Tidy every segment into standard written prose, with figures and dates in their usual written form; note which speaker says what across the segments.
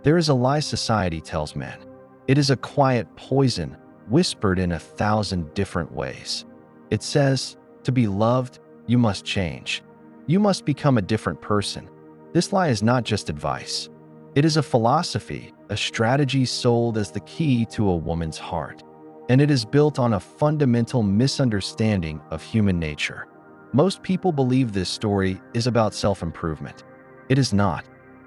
Speaker 1: There is a lie society tells men. It is a quiet poison whispered in 1,000 different ways. It says, to be loved, you must change. You must become a different person. This lie is not just advice. It is a philosophy, a strategy sold as the key to a woman's heart. And it is built on a fundamental misunderstanding of human nature. Most people believe this story is about self-improvement. It is not.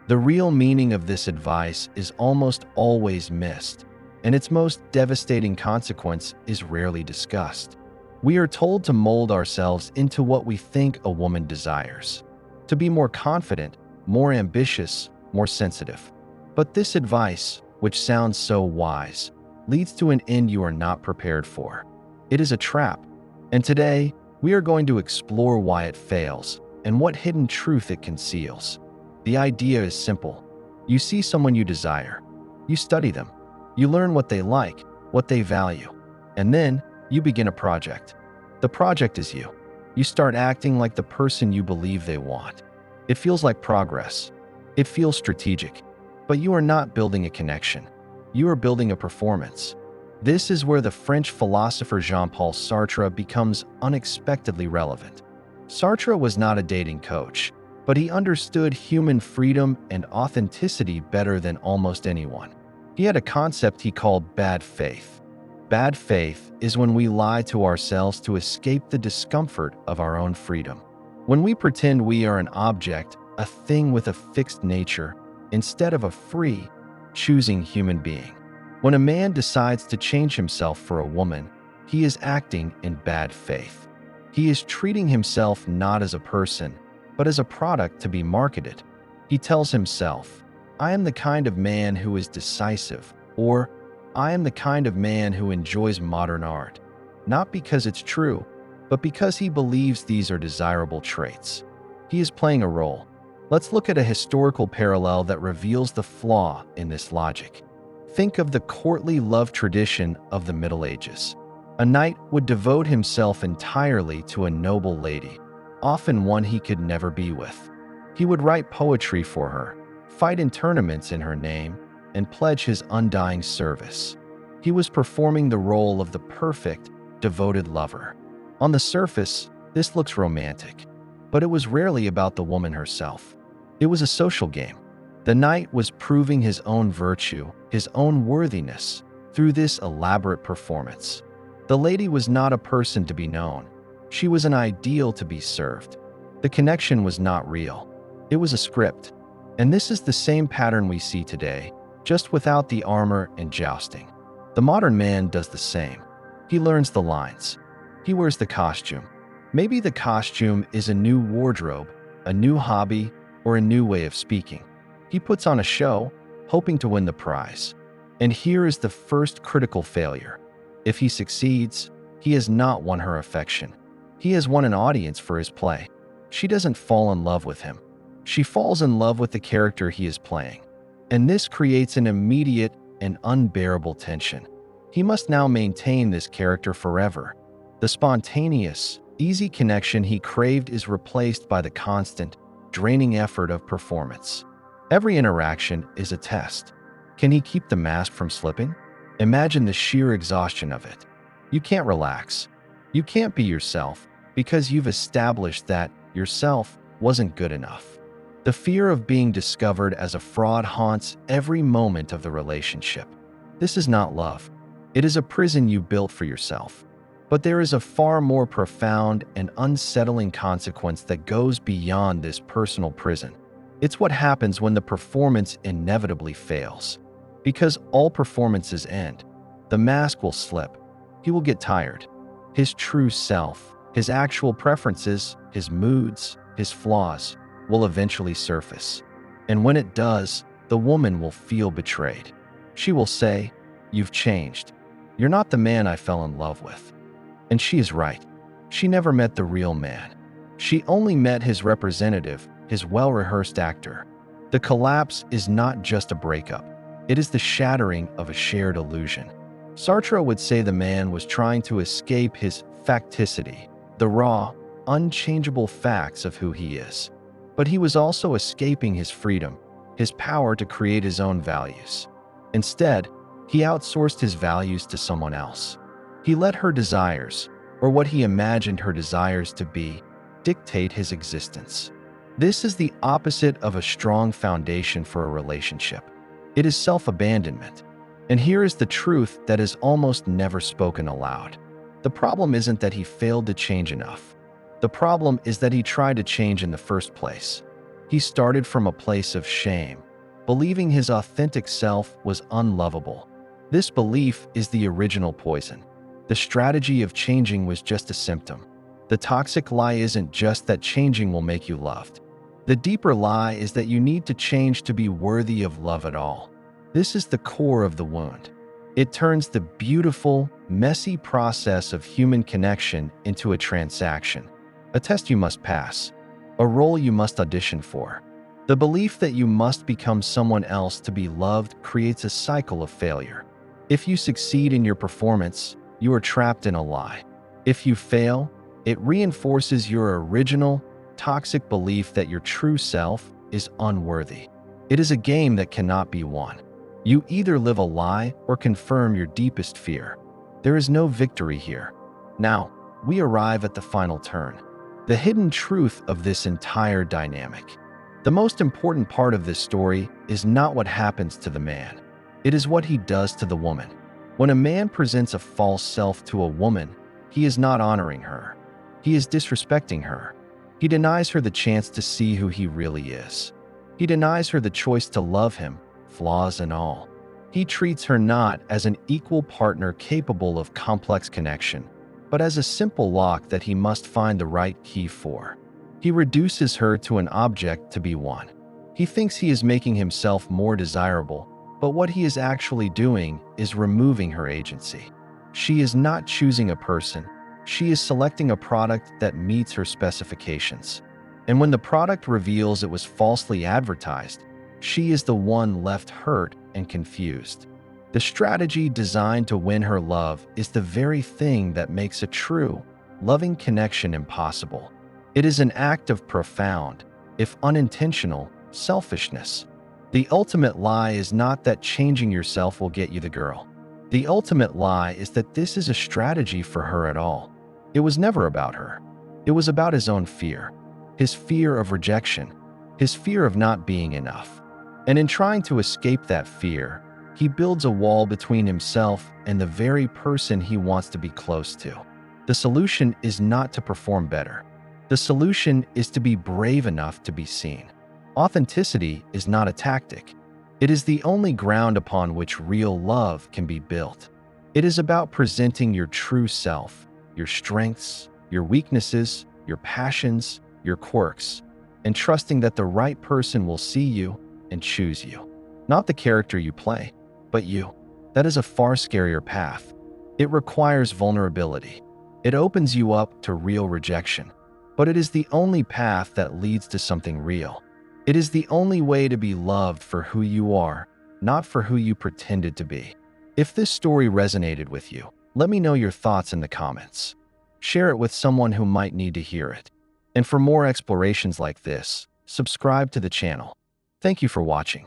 Speaker 1: The real meaning of this advice is almost always missed, and its most devastating consequence is rarely discussed. We are told to mold ourselves into what we think a woman desires, to be more confident, more ambitious, more sensitive. But this advice, which sounds so wise, leads to an end you are not prepared for. It is a trap, and today we are going to explore why it fails and what hidden truth it conceals. The idea is simple. You see someone you desire. You study them. You learn what they like, what they value, and then you begin a project. The project is you. You start acting like the person you believe they want. It feels like progress. It feels strategic. But you are not building a connection. You are building a performance. This is where the French philosopher Jean-Paul Sartre becomes unexpectedly relevant. Sartre was not a dating coach, but he understood human freedom and authenticity better than almost anyone. He had a concept he called bad faith. Bad faith is when we lie to ourselves to escape the discomfort of our own freedom. When we pretend we are an object, a thing with a fixed nature, instead of a free, choosing human being. When a man decides to change himself for a woman, he is acting in bad faith. He is treating himself not as a person, but as a product to be marketed. He tells himself, I am the kind of man who is decisive, or I am the kind of man who enjoys modern art, not because it's true, but because he believes these are desirable traits. He is playing a role. Let's look at a historical parallel that reveals the flaw in this logic. Think of the courtly love tradition of the Middle Ages. A knight would devote himself entirely to a noble lady, often one he could never be with. He would write poetry for her, fight in tournaments in her name, and pledge his undying service. He was performing the role of the perfect, devoted lover. On the surface, this looks romantic, but it was rarely about the woman herself. It was a social game. The knight was proving his own virtue, his own worthiness, through this elaborate performance. The lady was not a person to be known. She was an ideal to be served. The connection was not real. It was a script. And this is the same pattern we see today, just without the armor and jousting. The modern man does the same. He learns the lines. He wears the costume. Maybe the costume is a new wardrobe, a new hobby, or a new way of speaking. He puts on a show, hoping to win the prize. And here is the first critical failure. If he succeeds, he has not won her affection. He has won an audience for his play. She doesn't fall in love with him. She falls in love with the character he is playing. And this creates an immediate and unbearable tension. He must now maintain this character forever. The spontaneous, easy connection he craved is replaced by the constant, draining effort of performance. Every interaction is a test. Can he keep the mask from slipping? Imagine the sheer exhaustion of it. You can't relax. You can't be yourself because you've established that yourself wasn't good enough. The fear of being discovered as a fraud haunts every moment of the relationship. This is not love. It is a prison you built for yourself. But there is a far more profound and unsettling consequence that goes beyond this personal prison. It's what happens when the performance inevitably fails. Because all performances end, the mask will slip. He will get tired. His true self, his actual preferences, his moods, his flaws, will eventually surface. And when it does, the woman will feel betrayed. She will say, "You've changed. You're not the man I fell in love with." And she is right. She never met the real man. She only met his representative, his well-rehearsed actor. The collapse is not just a breakup. It is the shattering of a shared illusion. Sartre would say the man was trying to escape his facticity, the raw, unchangeable facts of who he is. But he was also escaping his freedom, his power to create his own values. Instead, he outsourced his values to someone else. He let her desires, or what he imagined her desires to be, dictate his existence. This is the opposite of a strong foundation for a relationship. It is self-abandonment. And here is the truth that is almost never spoken aloud. The problem isn't that he failed to change enough. The problem is that he tried to change in the first place. He started from a place of shame, believing his authentic self was unlovable. This belief is the original poison. The strategy of changing was just a symptom. The toxic lie isn't just that changing will make you loved. The deeper lie is that you need to change to be worthy of love at all. This is the core of the wound. It turns the beautiful, messy process of human connection into a transaction, a test you must pass, a role you must audition for. The belief that you must become someone else to be loved creates a cycle of failure. If you succeed in your performance, you are trapped in a lie. If you fail, it reinforces your original, toxic belief that your true self is unworthy. It is a game that cannot be won. You either live a lie or confirm your deepest fear. There is no victory here. Now, we arrive at the final turn, the hidden truth of this entire dynamic. The most important part of this story is not what happens to the man. It is what he does to the woman. When a man presents a false self to a woman, he is not honoring her. He is disrespecting her. He denies her the chance to see who he really is. He denies her the choice to love him, flaws and all. He treats her not as an equal partner capable of complex connection, but as a simple lock that he must find the right key for. He reduces her to an object to be won. He thinks he is making himself more desirable, but what he is actually doing is removing her agency. She is not choosing a person. She is selecting a product that meets her specifications. And when the product reveals it was falsely advertised, she is the one left hurt and confused. The strategy designed to win her love is the very thing that makes a true, loving connection impossible. It is an act of profound, if unintentional, selfishness. The ultimate lie is not that changing yourself will get you the girl. The ultimate lie is that this is a strategy for her at all. It was never about her. It was about his own fear, his fear of rejection, his fear of not being enough. And in trying to escape that fear, he builds a wall between himself and the very person he wants to be close to. The solution is not to perform better. The solution is to be brave enough to be seen. Authenticity is not a tactic. It is the only ground upon which real love can be built. It is about presenting your true self, your strengths, your weaknesses, your passions, your quirks, and trusting that the right person will see you and choose you. Not the character you play, but you. That is a far scarier path. It requires vulnerability. It opens you up to real rejection. But it is the only path that leads to something real. It is the only way to be loved for who you are, not for who you pretended to be. If this story resonated with you, let me know your thoughts in the comments. Share it with someone who might need to hear it. And for more explorations like this, subscribe to the channel. Thank you for watching.